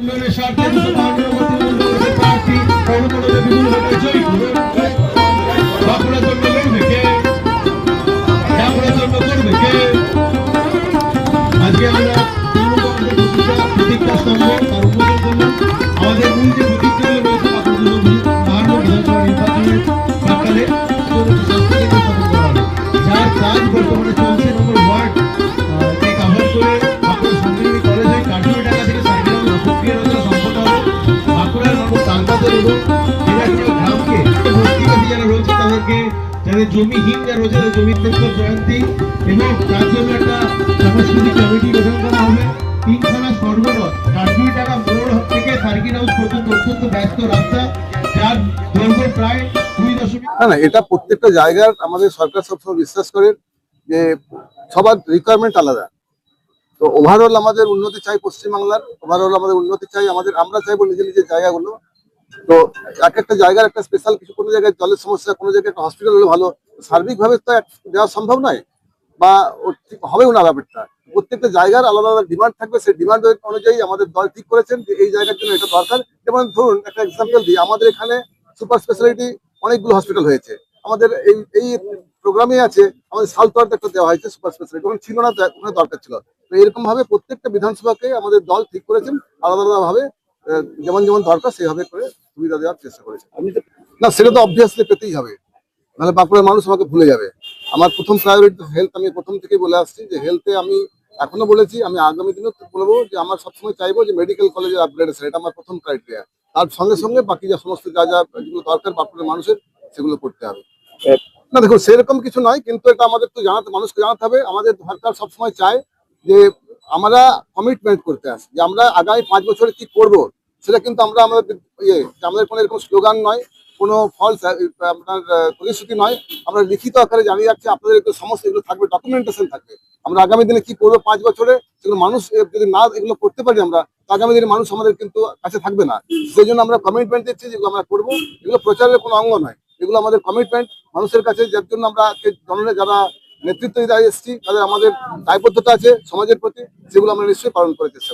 উন্নয়নের স্বার্থে প্রার্থী কর্মকর্তাদের বিভিন্ন জায়গায় জয়ী বাঁকুড়ার জন্য লড়বে কে, বাঁকুড়ার জন্য করবে কে। আজকে আমরা প্রতিজ্ঞা স্তম্ভ তার উন্মোচন করলাম। আমাদের মূল যে প্রতিজ্ঞাগুলো রয়েছে বাঁকুড়া বিধানসভা নির্বাচনের প্রাকালে যার কাজ বর্তমানে চলছে নম্বর ওয়ার্ড কে কাভার করে বাঁকুড়া সঞ্জীবনী কলেজে কার্যকরী টাকা থেকে সাইকেল প্রক্রিয়া রচনা সম্পন্ন হবে। বাঁকুড়ার মানুষ তালগাদের এবং জেলাগুলো গ্রামকে ভর্তিকারী যারা রয়েছে তাদেরকে যাদের জমিহীন যারা রয়েছে তাদের জমির ক্ষেত্রে জয়ন্তী এবং তার জন্য একটা সাংস্কৃতিক কমিটি গঠন করা হবে। তিনখানা সর্বরথ কার্যকরী টাকা মোড় থেকে সার্কিট হাউস পর্যন্ত অত্যন্ত ব্যস্ত রাস্তা যার দৈর্ঘ্য প্রায় 2.। না, এটা প্রত্যেকটা জায়গার আমাদের সরকার সবসময় বিশ্বাস করেন যে সবার রিকোয়ারমেন্ট আলাদা। তো ওভারঅল আমাদের উন্নতি চাই, পশ্চিমবাংলার ওভারঅল আমাদের উন্নতি চাই, আমরা চাইবো নিজের নিজের জায়গাগুলো। তো এক একটা জায়গার একটা স্পেশাল কিছু, কোনো জায়গায় জলের সমস্যা, কোনো জায়গায় একটা হসপিটাল হলে ভালো, সার্বিকভাবে তো দেওয়া সম্ভব নয় বা হবেও না। ব্যাপারটা প্রত্যেকটা জায়গার আলাদা আলাদা ডিমান্ড থাকবে, সেই ডিমান্ড অনুযায়ী আমাদের দল ঠিক করেছেন যে এই জায়গার জন্য এটা দরকার। যেমন ধরুন একটা এক্সাম্পল দিই, আমাদের এখানে সুপার স্পেশালিটি অনেকগুলো হসপিটাল হয়েছে, আমাদের এই প্রোগ্রামে আছে, আমাদের সালতোয়াতে একটা দেওয়া হয়েছে সুপার স্পেশালিটি, ওখানে ছিল না, ওখানে দরকার ছিল। তো এরকম ভাবে প্রত্যেকটা বিধানসভাকে আমাদের দল ঠিক করেছেন আলাদা আলাদা ভাবে, যেমন যেমন দরকার সেভাবে করে সুবিধা দেওয়ার চেষ্টা করেছে। না, সেটা তো অবভিয়াসলি পেতেই হবে, নাহলে বাঁকুড়ার মানুষ আমাকে ভুলে যাবে। আমার প্রথম প্রায়োরিটি হেলথ, আমি প্রথম থেকেই বলে আসছি যে হেলথে আমি এখনো বলেছি, আমি আগামী দিনেও বলবো যে আমার সবসময় চাইবো যে মেডিকেল কলেজের আপগ্রেডেশন, এটা আমার প্রথম ক্রাইটেরিয়া। তার সঙ্গে সঙ্গে বাকি যা সমস্ত যা যেগুলো দরকার বাঁকুড়ার মানুষের সেগুলো করতে হবে। না দেখুন, সেরকম কিছু নয়, কিন্তু এটা আমাদের তো জানাতে, মানুষকে জানাতে হবে। আমাদের সরকার সবসময় চায় যে আমরা কমিটমেন্ট করতে আসি, যে আমরা আগামী 5 বছরে কি করব, সেটা কিন্তু আমরা আমাদের আমাদের কোনো এরকম স্লোগান নয়, কোনো ফলস আপনার প্রতিশ্রুতি নয়, আমরা লিখিত আকারে জানিয়ে যাচ্ছি আপনাদের সমস্ত এগুলো থাকবে, ডকুমেন্টেশন থাকবে। আমরা আগামী দিনে কি করবো 5 বছরে, সেগুলো মানুষ যদি না এগুলো করতে পারি আমরা, আগামী দিনে মানুষ আমাদের কিন্তু কাছে থাকবে না। সেই জন্য আমরা কমিটমেন্ট দিচ্ছি যেগুলো আমরা করবো, এগুলো প্রচারের কোনো অঙ্গ নয়, এগুলো আমাদের কমিটমেন্ট মানুষের কাছে, যার জন্য আমরা জনগণের যারা নেতৃত্ব দিয়ে এসেছি তাদের আমাদের দায়বদ্ধতা আছে সমাজের প্রতি, সেগুলো আমরা নিশ্চয়ই পালন করে চেষ্টা